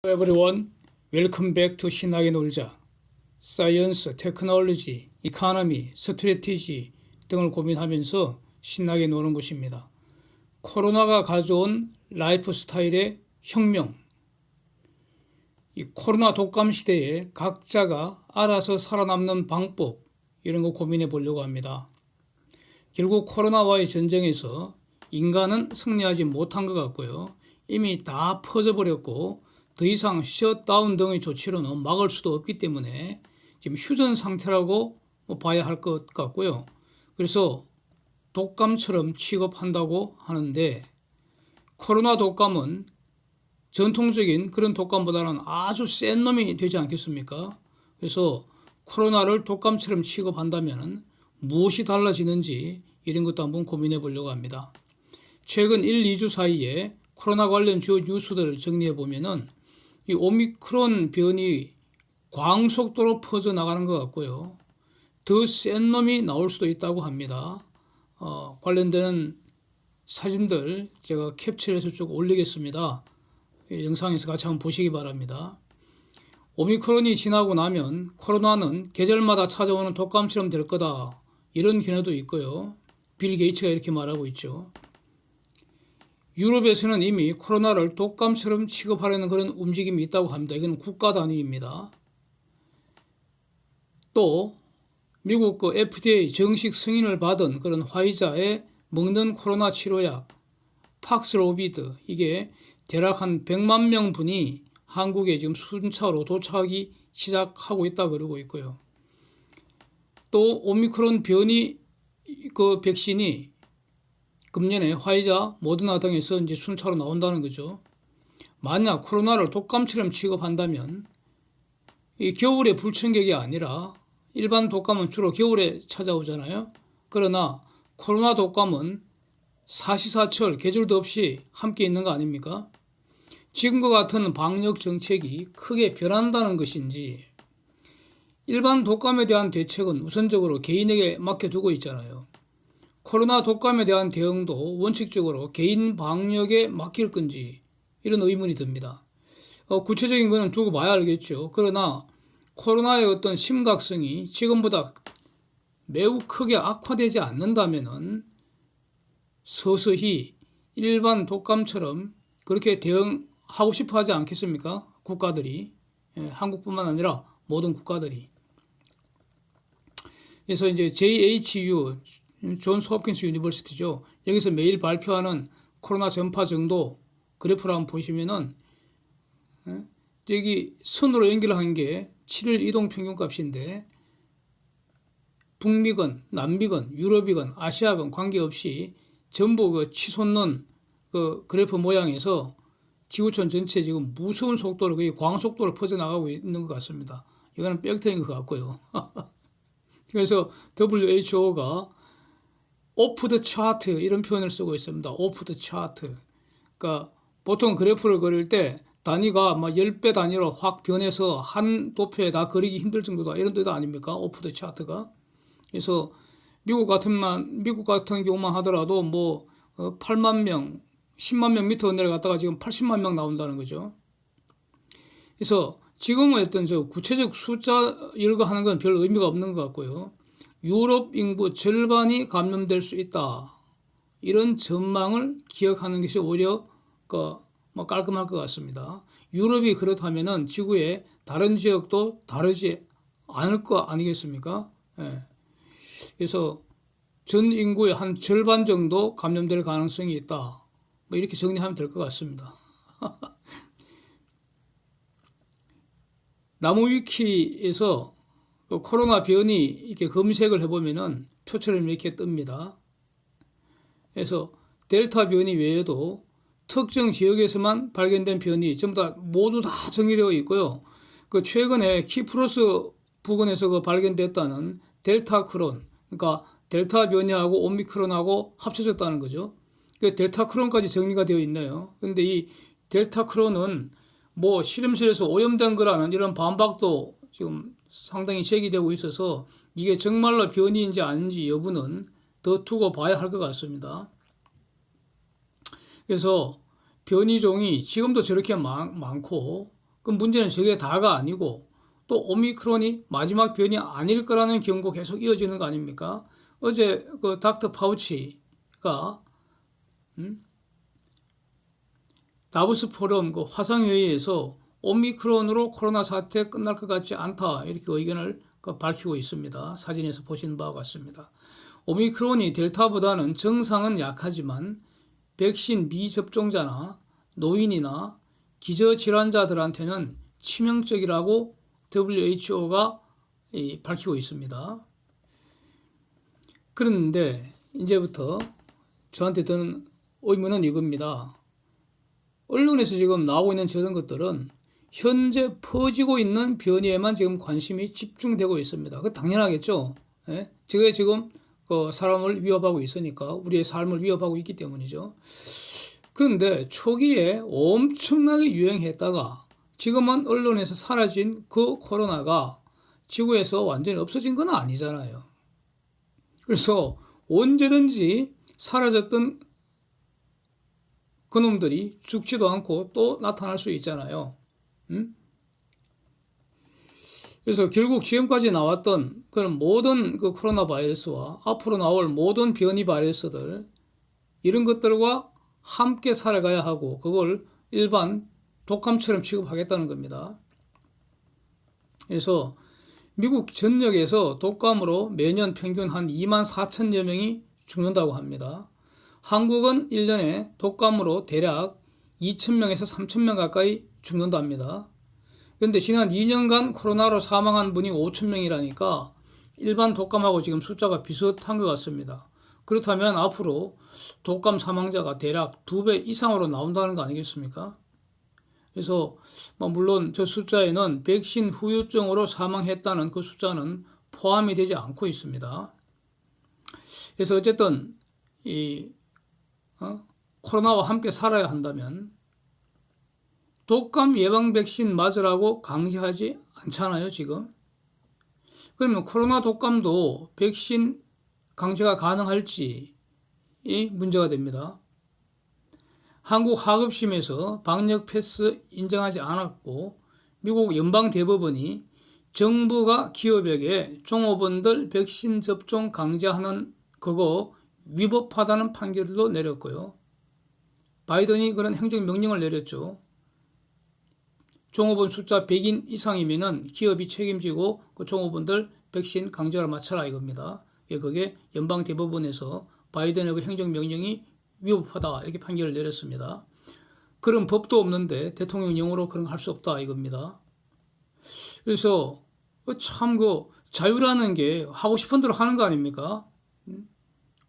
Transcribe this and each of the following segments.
Hello everyone, welcome back to 신나게 놀자. 사이언스, 테크놀로지, 이코노미, 스트래티지 등을 고민하면서 신나게 노는 곳입니다. 코로나가 가져온 라이프 스타일의 혁명. 이 코로나 독감 시대에 각자가 알아서 살아남는 방법, 이런 거 고민해 보려고 합니다. 결국 코로나와의 전쟁에서 인간은 승리하지 못한 것 같고요. 이미 다 퍼져버렸고 더 이상 셧다운 등의 조치로는 막을 수도 없기 때문에 지금 휴전 상태라고 봐야 할 것 같고요. 그래서 독감처럼 취급한다고 하는데, 코로나 독감은 전통적인 그런 독감보다는 아주 센 놈이 되지 않겠습니까? 그래서 코로나를 독감처럼 취급한다면 무엇이 달라지는지 이런 것도 한번 고민해 보려고 합니다. 최근 1, 2주 사이에 코로나 관련 주요 뉴스들을 정리해 보면은 이 오미크론 변이 광속도로 퍼져나가는 것 같고요. 더 센 놈이 나올 수도 있다고 합니다. 관련된 사진들 제가 캡처해서 쭉 올리겠습니다. 영상에서 같이 한번 보시기 바랍니다. 오미크론이 지나고 나면 코로나는 계절마다 찾아오는 독감처럼 될 거다, 이런 견해도 있고요. 빌 게이츠가 이렇게 말하고 있죠. 유럽에서는 이미 코로나를 독감처럼 취급하려는 그런 움직임이 있다고 합니다. 이건 국가 단위입니다. 또 미국 FDA 정식 승인을 받은 그런 화이자의 먹는 코로나 치료약 팍스로비드, 이게 대략 한 100만 명분이 한국에 지금 순차로 도착하기 시작하고 있다 그러고 있고요. 또 오미크론 변이 백신이 금년에 화이자, 모더나 등에서 이제 순차로 나온다는 거죠. 만약 코로나를 독감처럼 취급한다면 이 겨울의 불청객이 아니라, 일반 독감은 주로 겨울에 찾아오잖아요. 그러나 코로나 독감은 사시사철 계절도 없이 함께 있는 거 아닙니까? 지금과 같은 방역 정책이 크게 변한다는 것인지, 일반 독감에 대한 대책은 우선적으로 개인에게 맡겨두고 있잖아요. 코로나 독감에 대한 대응도 원칙적으로 개인 방역에 맡길 건지, 이런 의문이 듭니다. 구체적인 것은 두고 봐야 알겠죠. 그러나 코로나의 어떤 심각성이 지금보다 매우 크게 악화되지 않는다면은 서서히 일반 독감처럼 그렇게 대응하고 싶어 하지 않겠습니까? 국가들이. 한국뿐만 아니라 모든 국가들이. 그래서 이제 JHU, 존스 홉킨스 유니버시티죠. 여기서 매일 발표하는 코로나 전파 정도 그래프를 한번 보시면은, 여기 선으로 연결한 게 7일 이동 평균 값인데, 북미건, 남미건, 유럽이건, 아시아건 관계없이 전부 치솟는 그래프 모양에서 지구촌 전체 지금 무서운 속도로, 거의 광속도로 퍼져나가고 있는 것 같습니다. 이거는 빽터인 것 같고요. 그래서 WHO가 오프 더 차트, 이런 표현을 쓰고 있습니다. 오프 더 차트. 그러니까 보통 그래프를 그릴 때 단위가 막 10배 단위로 확 변해서 한 도표에 다 그리기 힘들 정도다, 이런 뜻 아닙니까? 오프 더 차트가. 그래서 미국 같은 경우만 하더라도 8만 명, 10만 명 밑으로 내려갔다가 지금 80만 명 나온다는 거죠. 그래서 지금은 어떤 구체적 숫자 열거하는 건 별 의미가 없는 것 같고요. 유럽 인구 절반이 감염될 수 있다, 이런 전망을 기억하는 것이 오히려 깔끔할 것 같습니다. 유럽이 그렇다면은 지구의 다른 지역도 다르지 않을 거 아니겠습니까? 그래서 전 인구의 한 절반 정도 감염될 가능성이 있다, 이렇게 정리하면 될 것 같습니다. 나무위키에서 코로나 변이 이렇게 검색을 해보면은 표처럼 이렇게 뜹니다. 그래서 델타 변이 외에도 특정 지역에서만 발견된 변이 모두 다 정리되어 있고요. 최근에 키프로스 부근에서 발견됐다는 델타 크론, 그러니까 델타 변이하고 오미크론하고 합쳐졌다는 거죠. 델타 크론까지 정리가 되어 있네요. 근데 이 델타 크론은 실험실에서 오염된 거라는 이런 반박도 지금 상당히 제기되고 있어서, 이게 정말로 변이인지 아닌지 여부는 더 두고 봐야 할 것 같습니다. 그래서 변이종이 지금도 저렇게 많고 그 문제는 저게 다가 아니고 또 오미크론이 마지막 변이 아닐 거라는 경고 계속 이어지는 거 아닙니까? 어제 그 닥터 파우치가 다보스 포럼 그 화상회의에서 오미크론으로 코로나 사태 끝날 것 같지 않다 이렇게 의견을 밝히고 있습니다. 사진에서 보시는 바와 같습니다. 오미크론이 델타보다는 증상은 약하지만 백신 미접종자나 노인이나 기저질환자들한테는 치명적이라고 WHO가 밝히고 있습니다. 그런데 이제부터 저한테 드는 의문은 이겁니다. 언론에서 지금 나오고 있는 저런 것들은 현재 퍼지고 있는 변이에만 지금 관심이 집중되고 있습니다. 그 당연하겠죠. 예? 저게 지금 사람을 위협하고 있으니까 우리의 삶을 위협하고 있기 때문이죠. 그런데 초기에 엄청나게 유행했다가 지금은 언론에서 사라진 그 코로나가 지구에서 완전히 없어진 건 아니잖아요. 그래서 언제든지 사라졌던 그놈들이 죽지도 않고 또 나타날 수 있잖아요. 그래서 결국 지금까지 나왔던 그런 모든 그 코로나 바이러스와 앞으로 나올 모든 변이 바이러스들 이런 것들과 함께 살아가야 하고 그걸 일반 독감처럼 취급하겠다는 겁니다. 그래서 미국 전역에서 독감으로 매년 평균 한 2만 4천여 명이 죽는다고 합니다. 한국은 1년에 독감으로 대략 2,000명에서 3,000명 가까이 죽는답니다. 그런데 지난 2년간 코로나로 사망한 분이 5,000명이라니까 일반 독감하고 지금 숫자가 비슷한 것 같습니다. 그렇다면 앞으로 독감 사망자가 대략 2배 이상으로 나온다는 거 아니겠습니까? 그래서 물론 저 숫자에는 백신 후유증으로 사망했다는 그 숫자는 포함이 되지 않고 있습니다. 그래서 어쨌든 코로나와 함께 살아야 한다면 독감 예방 백신 맞으라고 강제하지 않잖아요, 지금. 그러면 코로나 독감도 백신 강제가 가능할지 이 문제가 됩니다. 한국 하급심에서 방역 패스 인정하지 않았고 미국 연방대법원이 정부가 기업에게 종업원들 백신 접종 강제하는 그거 위법하다는 판결도 내렸고요. 바이든이 그런 행정명령을 내렸죠. 종업원 숫자 100인 이상이면은 기업이 책임지고 그 종업원들 백신 강제를 맞춰라 이겁니다. 그게 연방대법원에서 바이든의 그 행정명령이 위법하다 이렇게 판결을 내렸습니다. 그런 법도 없는데 대통령령으로 그런 거 할 수 없다 이겁니다. 그래서 참 자유라는 게 하고 싶은 대로 하는 거 아닙니까?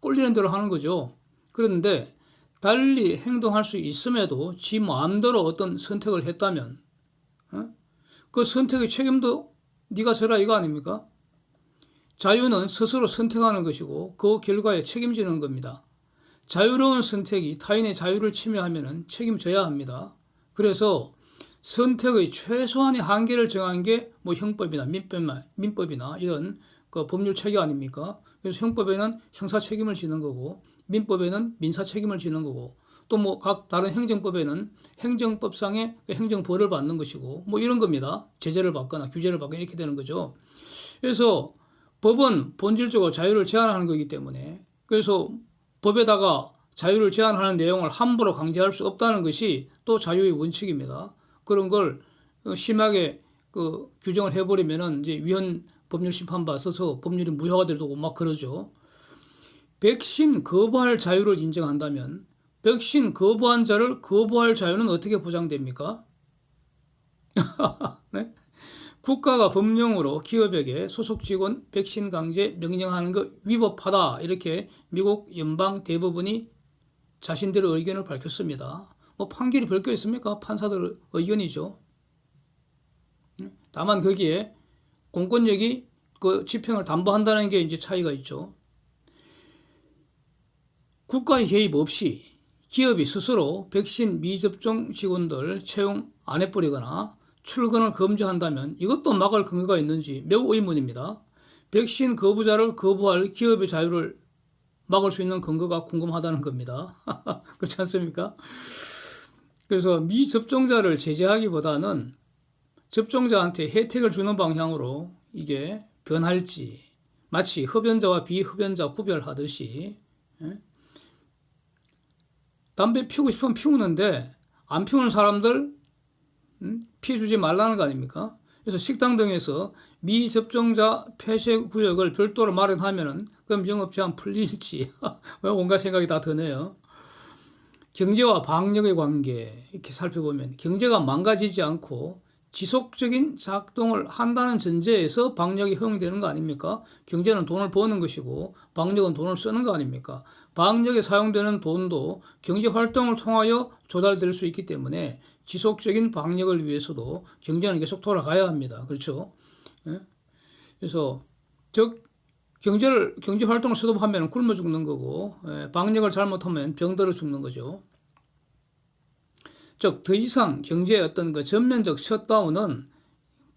꼴리는 대로 하는 거죠. 그런데 달리 행동할 수 있음에도 지 마음대로 어떤 선택을 했다면 그 선택의 책임도 네가 져라 이거 아닙니까? 자유는 스스로 선택하는 것이고 그 결과에 책임지는 겁니다. 자유로운 선택이 타인의 자유를 침해하면 책임져야 합니다. 그래서 선택의 최소한의 한계를 정한 게 형법이나 민법이나 이런 그 법률 체계 아닙니까? 그래서 형법에는 형사 책임을 지는 거고 민법에는 민사 책임을 지는 거고 또 각 다른 행정법에는 행정법상의 행정벌을 받는 것이고 이런 겁니다. 제재를 받거나 규제를 받거나 이렇게 되는 거죠. 그래서 법은 본질적으로 자유를 제한하는 거기 때문에 그래서 법에다가 자유를 제한하는 내용을 함부로 강제할 수 없다는 것이 또 자유의 원칙입니다. 그런 걸 심하게 규정을 해버리면은 이제 위헌 법률 심판 받아서 법률이 무효가 되고 막 그러죠. 백신 거부할 자유를 인정한다면 백신 거부한 자를 거부할 자유는 어떻게 보장됩니까? 네? 국가가 법령으로 기업에게 소속 직원 백신 강제 명령하는 거 위법하다 이렇게 미국 연방 대법원이 자신들의 의견을 밝혔습니다. 판결이 별거 있습니까? 판사들 의견이죠. 다만 거기에 공권력이 그 집행을 담보한다는 게 이제 차이가 있죠. 국가의 개입 없이 기업이 스스로 백신 미접종 직원들 채용 안 해버리거나 출근을 금지한다면 이것도 막을 근거가 있는지 매우 의문입니다. 백신 거부자를 거부할 기업의 자유를 막을 수 있는 근거가 궁금하다는 겁니다. 그렇지 않습니까? 그래서 미접종자를 제재하기보다는 접종자한테 혜택을 주는 방향으로 이게 변할지, 마치 흡연자와 비흡연자 구별하듯이, 담배 피우고 싶으면 피우는데 안 피우는 사람들 피해주지 말라는 거 아닙니까? 그래서 식당 등에서 미접종자 폐쇄 구역을 별도로 마련하면은 그럼 영업 제한 풀릴지 온갖 생각이 다 드네요. 경제와 방역의 관계 이렇게 살펴보면 경제가 망가지지 않고 지속적인 작동을 한다는 전제에서 방역이 허용되는 거 아닙니까? 경제는 돈을 버는 것이고 방역은 돈을 쓰는 거 아닙니까? 방역에 사용되는 돈도 경제 활동을 통하여 조달될 수 있기 때문에 지속적인 방역을 위해서도 경제는 계속 돌아가야 합니다. 그렇죠? 그래서 즉 경제 활동을 스톱하면 굶어 죽는 거고 방역을 잘못하면 병들어 죽는 거죠. 즉 더 이상 경제의 어떤 그 전면적 셧다운은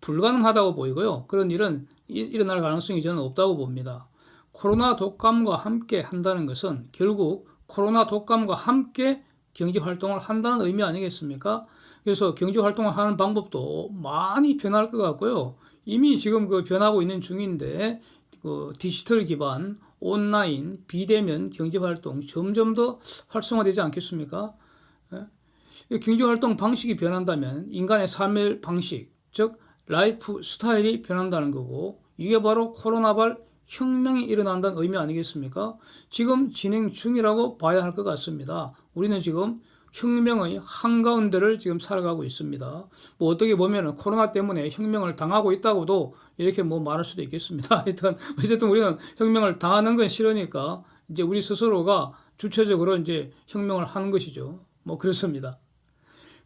불가능하다고 보이고요. 그런 일은 일어날 가능성이 저는 없다고 봅니다. 코로나 독감과 함께 한다는 것은 결국 코로나 독감과 함께 경제 활동을 한다는 의미 아니겠습니까? 그래서 경제 활동을 하는 방법도 많이 변할 것 같고요. 이미 지금 그 변하고 있는 중인데 그 디지털 기반 온라인 비대면 경제 활동 점점 더 활성화되지 않겠습니까? 경제활동 방식이 변한다면 인간의 삶의 방식, 즉 라이프 스타일이 변한다는 거고 이게 바로 코로나발 혁명이 일어난다는 의미 아니겠습니까? 지금 진행 중이라고 봐야 할 것 같습니다. 우리는 지금 혁명의 한가운데를 지금 살아가고 있습니다. 뭐 어떻게 보면은 코로나 때문에 혁명을 당하고 있다고도 이렇게 뭐 말할 수도 있겠습니다. 하여튼 어쨌든 우리는 혁명을 당하는 건 싫으니까 이제 우리 스스로가 주체적으로 이제 혁명을 하는 것이죠. 뭐 그렇습니다.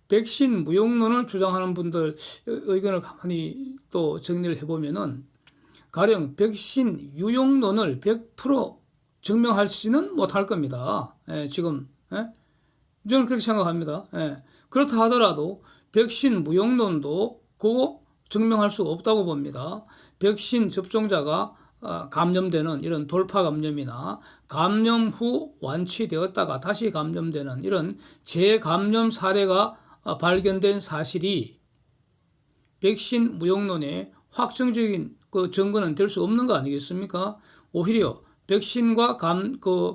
백신 무용론을 주장하는 분들 의견을 가만히 또 정리를 해보면은 가령 백신 유용론을 100% 증명하지는 못할 겁니다. 지금 저는 그렇게 생각합니다. 그렇다 하더라도 백신 무용론도 그거 증명할 수 없다고 봅니다. 백신 접종자가 감염되는 이런 돌파 감염이나 감염 후 완치되었다가 다시 감염되는 이런 재감염 사례가 발견된 사실이 백신 무용론의 확정적인 그 증거는 될 수 없는 거 아니겠습니까? 오히려 백신과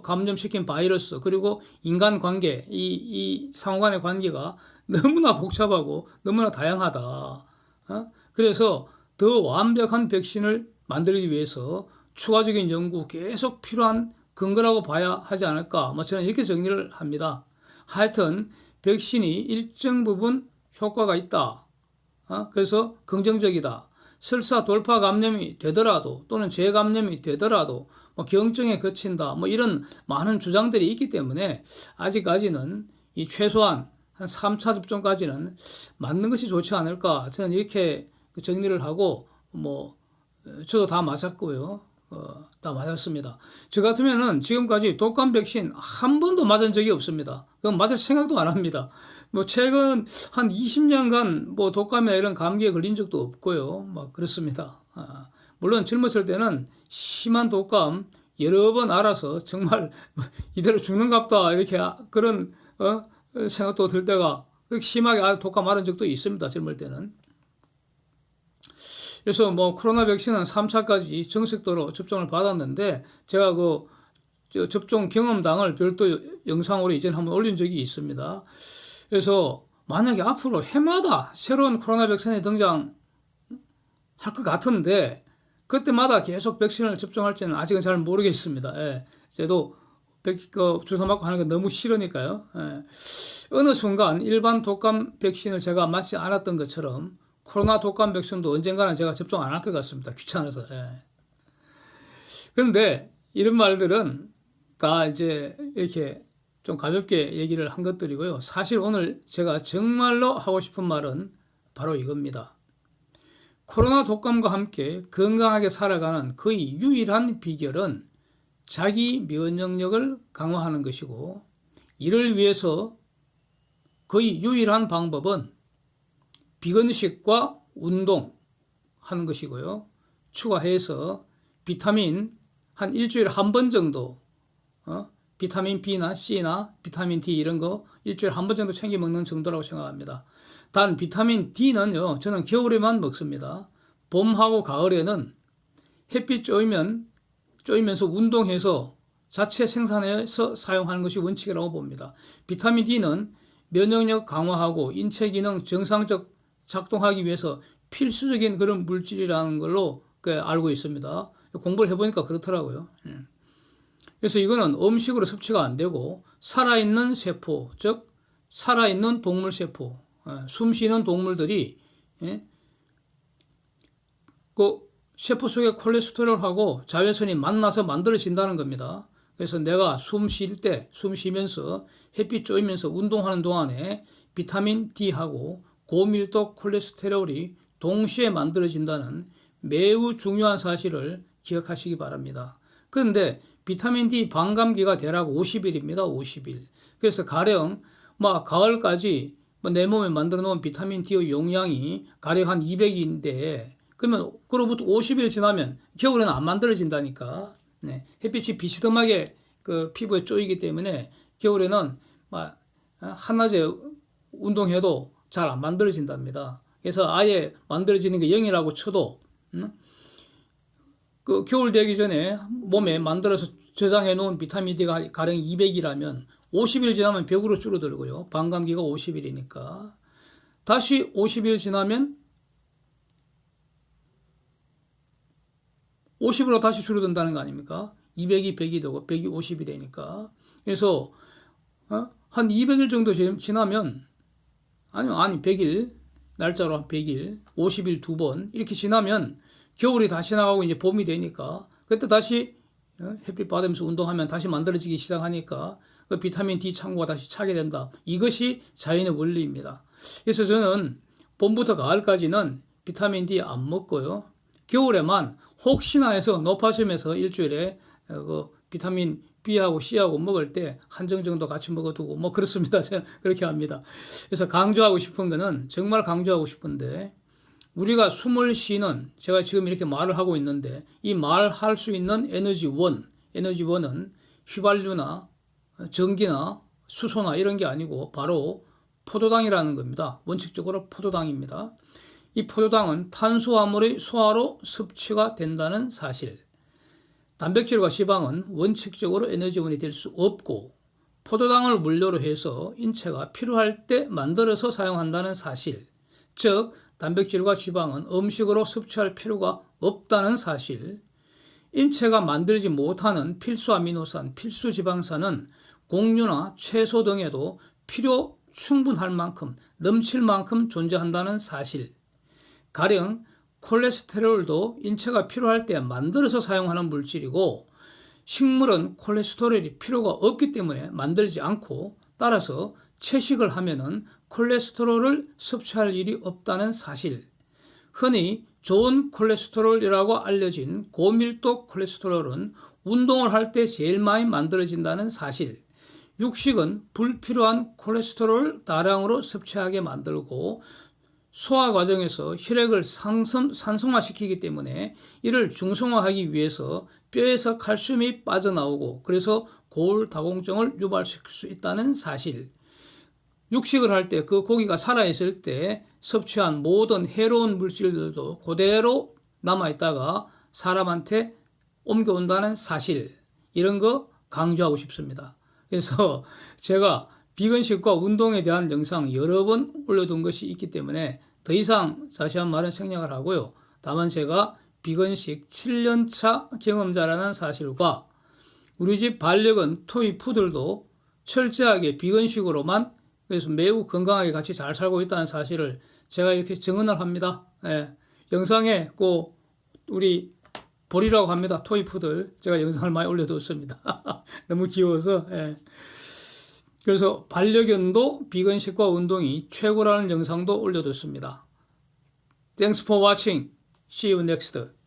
감염시킨 바이러스 그리고 인간관계 이 상호 간의 관계가 너무나 복잡하고 너무나 다양하다. 그래서 더 완벽한 백신을 만들기 위해서 추가적인 연구 계속 필요한 근거라고 봐야 하지 않을까. 뭐 저는 이렇게 정리를 합니다. 하여튼 백신이 일정 부분 효과가 있다. 그래서 긍정적이다. 설사 돌파 감염이 되더라도 또는 재감염이 되더라도 뭐 경증에 그친다. 뭐 이런 많은 주장들이 있기 때문에 아직까지는 이 최소한 한 3차 접종까지는 맞는 것이 좋지 않을까. 저는 이렇게 정리를 하고 뭐 저도 다 맞았고요. 다 맞았습니다. 저 같으면은 지금까지 독감 백신 한 번도 맞은 적이 없습니다. 그럼 맞을 생각도 안 합니다. 뭐 최근 한 20년간 뭐 독감이나 이런 감기에 걸린 적도 없고요. 뭐 그렇습니다. 물론 젊었을 때는 심한 독감 여러 번 알아서 정말 이대로 죽는갑다 이렇게 그런 생각도 들 때가 그렇게 심하게 독감 앓은 적도 있습니다. 젊을 때는. 그래서 뭐 코로나 백신은 3차까지 정식도로 접종을 받았는데 제가 그 접종 경험담을 별도 영상으로 이전에 한번 올린 적이 있습니다. 그래서 만약에 앞으로 해마다 새로운 코로나 백신이 등장할 것 같은데 그때마다 계속 백신을 접종할지는 아직은 잘 모르겠습니다. 저도 주사 맞고 하는 건 너무 싫으니까요. 어느 순간 일반 독감 백신을 제가 맞지 않았던 것처럼 코로나 독감 백신도 언젠가는 제가 접종 안 할 것 같습니다. 귀찮아서. 그런데 이런 말들은 다 이제 이렇게 좀 가볍게 얘기를 한 것들이고요. 사실 오늘 제가 정말로 하고 싶은 말은 바로 이겁니다. 코로나 독감과 함께 건강하게 살아가는 거의 유일한 비결은 자기 면역력을 강화하는 것이고 이를 위해서 거의 유일한 방법은 비건식과 운동하는 것이고요. 추가해서 비타민 한 일주일에 한 번 정도 비타민 B나 C나 비타민 D 이런 거 일주일에 한 번 정도 챙겨 먹는 정도라고 생각합니다. 단 비타민 D는요, 저는 겨울에만 먹습니다. 봄하고 가을에는 햇빛 쪼이면서 운동해서 자체 생산해서 사용하는 것이 원칙이라고 봅니다. 비타민 D는 면역력 강화하고 인체 기능 정상적 작동하기 위해서 필수적인 그런 물질이라는 걸로 알고 있습니다. 공부를 해보니까 그렇더라고요. 그래서 이거는 음식으로 섭취가 안 되고 살아있는 세포, 즉 살아있는 동물 세포, 숨 쉬는 동물들이 그 세포 속의 콜레스테롤하고 자외선이 만나서 만들어진다는 겁니다. 그래서 내가 숨 쉬면서 햇빛 쬐면서 운동하는 동안에 비타민 D하고 고밀도 콜레스테롤이 동시에 만들어진다는 매우 중요한 사실을 기억하시기 바랍니다. 그런데 비타민 D 반감기가 대략 50일입니다. 50일. 그래서 가령 가을까지 내 몸에 만들어 놓은 비타민 D의 용량이 가령 한 200인데 그러면 그로부터 50일 지나면 겨울에는 안 만들어진다니까. 햇빛이 비스듬하게 그 피부에 쪼이기 때문에 겨울에는 한낮에 운동해도 잘 안 만들어진답니다. 그래서 아예 만들어지는 게 0이라고 쳐도 그 겨울 되기 전에 몸에 만들어서 저장해 놓은 비타민 D가 가령 200이라면 50일 지나면 100으로 줄어들고요. 반감기가 50일이니까. 다시 50일 지나면 50으로 다시 줄어든다는 거 아닙니까? 200이 100이 되고 100이 50이 되니까. 그래서 한 200일 정도 지나면 아니 100일 날짜로 한 100일 50일 2번 이렇게 지나면 겨울이 다시 나가고 이제 봄이 되니까 그때 다시 햇빛 받으면서 운동하면 다시 만들어지기 시작하니까 그 비타민 D 창고가 다시 차게 된다. 이것이 자연의 원리입니다. 그래서 저는 봄부터 가을까지는 비타민 D 안 먹고요. 겨울에만 혹시나 해서 높아지면서 일주일에 그 비타민 B하고 C하고 먹을 때 한정 정도 같이 먹어두고 그렇습니다. 저는 그렇게 합니다. 그래서 강조하고 싶은 거는 정말 강조하고 싶은데 우리가 숨을 쉬는 제가 지금 이렇게 말을 하고 있는데 이 말할 수 있는 에너지원은 휘발유나 전기나 수소나 이런 게 아니고 바로 포도당이라는 겁니다. 원칙적으로 포도당입니다. 이 포도당은 탄수화물의 소화로 섭취가 된다는 사실. 단백질과 지방은 원칙적으로 에너지원이 될 수 없고 포도당을 원료로 해서 인체가 필요할 때 만들어서 사용한다는 사실. 즉 단백질과 지방은 음식으로 섭취할 필요가 없다는 사실. 인체가 만들지 못하는 필수 아미노산, 필수 지방산은 곡류나 채소 등에도 필요 충분할 만큼, 넘칠 만큼 존재한다는 사실. 가령 콜레스테롤도 인체가 필요할 때 만들어서 사용하는 물질이고 식물은 콜레스테롤이 필요가 없기 때문에 만들지 않고 따라서 채식을 하면은 콜레스테롤을 섭취할 일이 없다는 사실. 흔히 좋은 콜레스테롤이라고 알려진 고밀도 콜레스테롤은 운동을 할 때 제일 많이 만들어진다는 사실. 육식은 불필요한 콜레스테롤을 다량으로 섭취하게 만들고 소화 과정에서 혈액을 산성화시키기 때문에 이를 중성화하기 위해서 뼈에서 칼슘이 빠져나오고 그래서 고울다공증을 유발시킬 수 있다는 사실. 육식을 할 때 그 고기가 살아있을 때 섭취한 모든 해로운 물질들도 그대로 남아있다가 사람한테 옮겨온다는 사실. 이런 거 강조하고 싶습니다. 그래서 제가 비건식과 운동에 대한 영상 여러 번 올려둔 것이 있기 때문에 더 이상 자세한 말은 생략을 하고요. 다만 제가 비건식 7년차 경험자라는 사실과 우리 집 반려견 토이푸들도 철저하게 비건식으로만 그래서 매우 건강하게 같이 잘 살고 있다는 사실을 제가 이렇게 증언을 합니다. 영상에 꼭 우리 보리라고 합니다. 토이푸들 제가 영상을 많이 올려뒀습니다. 너무 귀여워서. 그래서 반려견도 비건식과 운동이 최고라는 영상도 올려뒀습니다. Thanks for watching. See you next.